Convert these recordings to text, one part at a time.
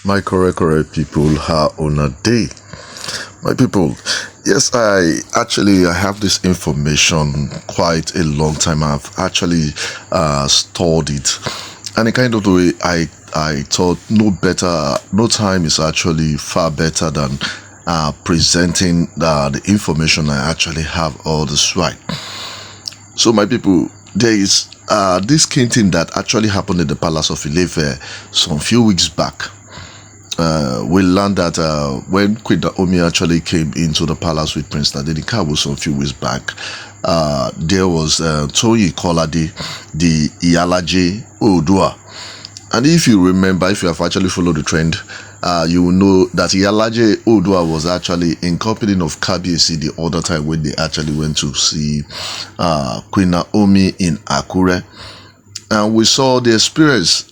My correct people, how on a day? My people, yes, I have this information quite a long time. I've actually stored it, and the kind of the way I thought no time is actually far better than presenting the information I actually have all this right. So my people, there is this king thing that actually happened in the palace of Ife some few weeks back. We learned that when Queen Naomi actually came into the palace with Prince Tadenikawo some few weeks back, there was Toyi Kolade, the Iyalaje Oodua. And if you remember, if you have actually followed the trend, you will know that Iyalaje Oodua was actually in company of Kabiyesi the other time when they actually went to see Queen Naomi in Akure. And we saw the experience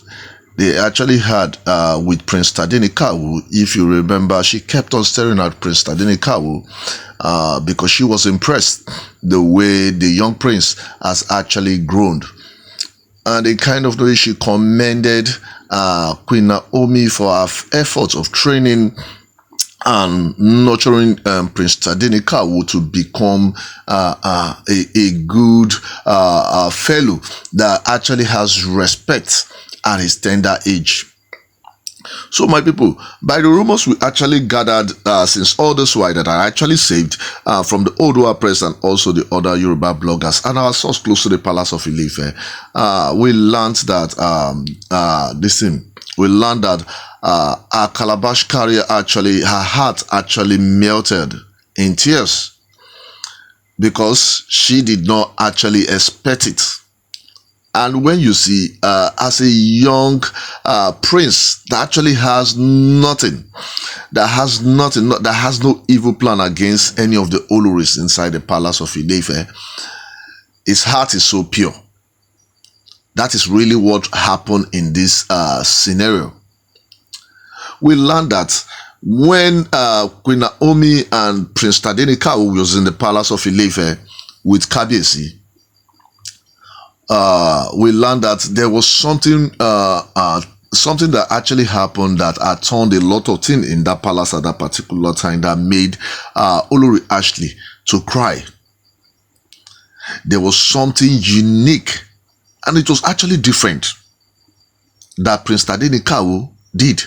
they actually had with Prince Tadenikawo. If you remember, she kept on staring at Prince Tadenikawo because she was impressed the way the young prince has actually grown. And the kind of the way she commended Queen Naomi for her efforts of training and nurturing Prince Tadenikawo to become a good fellow that actually has respect at his tender age. So my people, by the rumors we actually gathered since all this while that I actually saved from the Oodua press and also the other Yoruba bloggers and our source close to the palace of Ife, we learned that our calabash carrier her heart actually melted in tears because she did not actually expect it. And when you see, as a young prince that actually has nothing, that has no evil plan against any of the Oloris inside the palace of Ife, his heart is so pure. That is really what happened in this scenario. We learned that when Queen Naomi and Prince Tadenikawo was in the palace of Ife with Kabiyesi, we learned that there was something that actually happened that had turned a lot of things in that palace at that particular time that made Olori Ashley to cry. There was something unique, and it was actually different, that Prince Tadenikawo did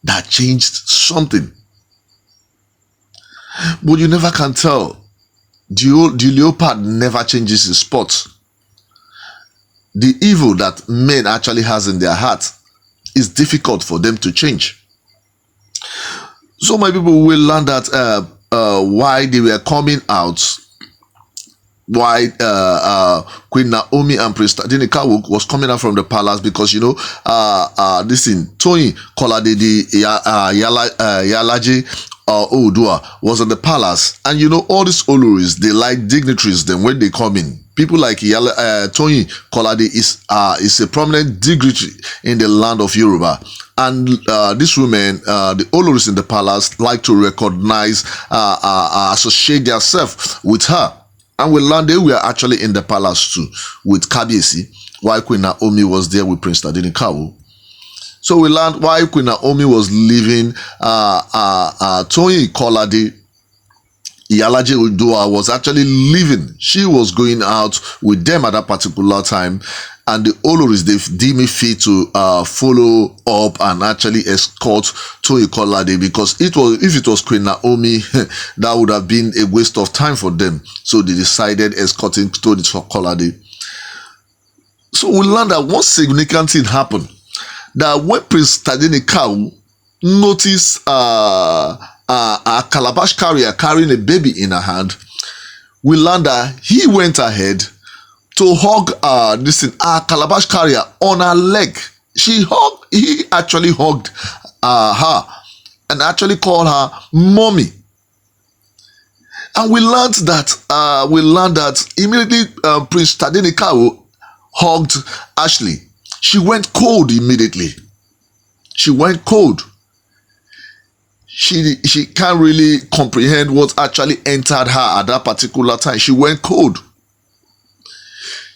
that changed something. But you never can tell. The leopard never changes his spots. The evil that men actually has in their heart is difficult for them to change. So my people will learn that why they were coming out, why Queen Naomi and Prince Tadenikawo was coming out from the palace, because you know this thing Toyi Kolade the Iyalaje Oodua was in the palace, and you know all these Oloris, they like dignitaries. Then when they come in, people like Toyi Kolade is a prominent dignitary in the land of Yoruba, and these women, the Oloris in the palace, like to recognize, associate themselves with her. And we learned they were actually in the palace too with Kabiyesi, while Queen Naomi was there with Prince Tadenikawo. So we learned why Queen Naomi was leaving Toyi Kolade, Iyalaje Oodua was actually leaving. She was going out with them at that particular time, and the Oloris, they deemed it fit to follow up and actually escort Toyi Kolade, because if it was Queen Naomi, that would have been a waste of time for them. So they decided escorting Toyi Kolade. So we learned that one significant thing happened, that when Prince Tadenikawo noticed a calabash carrier carrying a baby in her hand, we learned that he went ahead to hug a calabash carrier on her leg. He actually hugged her and actually called her mommy. And we learned that immediately Prince Tadenikawo hugged Ashley. She went cold immediately. She went cold. She can't really comprehend what actually entered her at that particular time. She went cold.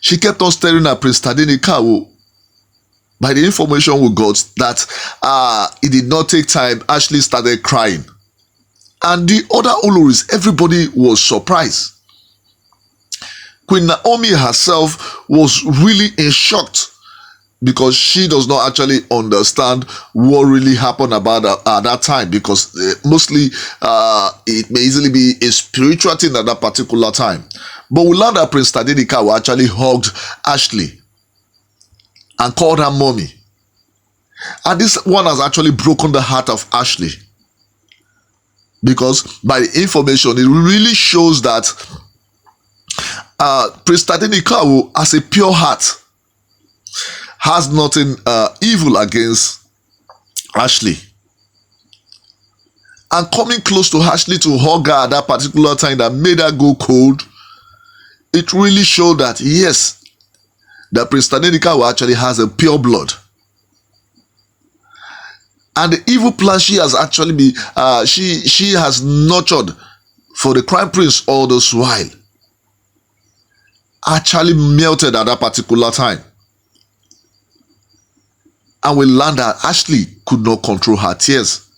She kept on staring at Prince Tadenikawo by the information we got, that it did not take time. Ashley started crying. And the other Oloris, everybody was surprised. Queen Naomi herself was really in shock because she does not actually understand what really happened about at that time, because mostly it may easily be a spiritual thing at that particular time. But we learned that Prince Tadenikawo actually hugged Ashley and called her mommy. And this one has actually broken the heart of Ashley, because by the information, it really shows that Prince Tadenikawo has a pure heart, has nothing evil against Ashley. And coming close to Ashley to hug her at that particular time that made her go cold, it really showed that, yes, that Prince Tadenikawo actually has a pure blood. And the evil plan she has actually been, she has nurtured for the crown prince all this while, actually melted at that particular time. And we learned that Ashley could not control her tears.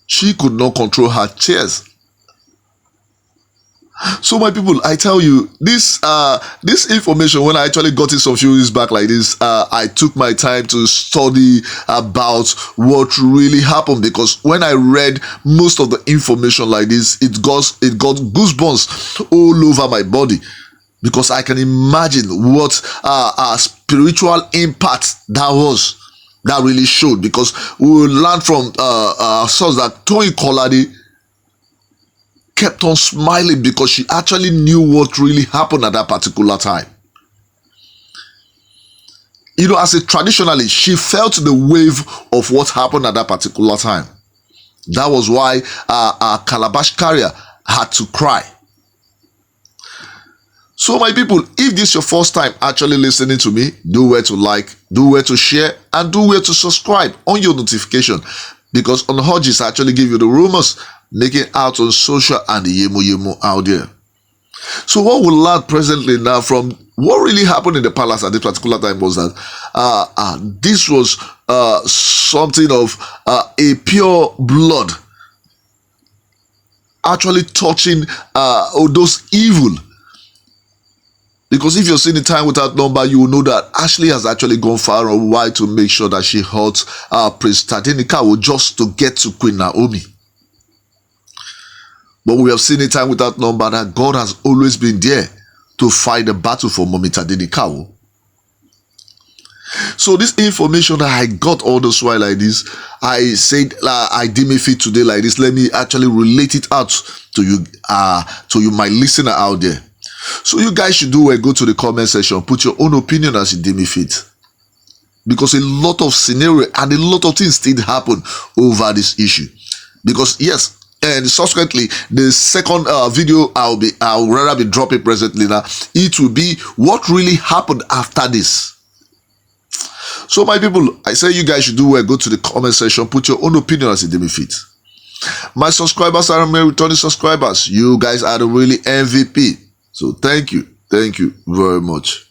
She could not control her tears. So my people, I tell you, this information, when I actually got it some few years back like this, I took my time to study about what really happened, because when I read most of the information like this, it got goosebumps all over my body, because I can imagine what spiritual impact that was, that really showed. Because we learned from source that Toyin Kolade kept on smiling because she actually knew what really happened at that particular time. You know, as a traditionalist, she felt the wave of what happened at that particular time. That was why our calabash carrier had to cry. So my people, if this is your first time actually listening to me, do where to like, do where to share, and do where to subscribe on your notification, because on Hodges actually give you the rumors making out on social and the yemo out there. So what we learn presently now from what really happened in the palace at this particular time was that this was something of a pure blood actually touching those evil. Because if you're seeing the time without number, you will know that Ashley has actually gone far a while to make sure that she hurts Prince Tadenikawo just to get to Queen Naomi. But we have seen a time without number that God has always been there to fight the battle for Mommy Tadenikawo. So this information that I got all this while like this, I said I deem it fit today like this. Let me actually relate it out to you, my listener out there. So you guys should go to the comment section, put your own opinion as you deem it fit. Because a lot of scenario and a lot of things still happen over this issue. Because yes, and subsequently the second video I'll rather be dropping presently now, it will be what really happened after this. So my people, I say you guys should go to the comment section, put your own opinion as you deem it fit. My subscribers are my returning subscribers. You guys are the really MVP. So thank you very much.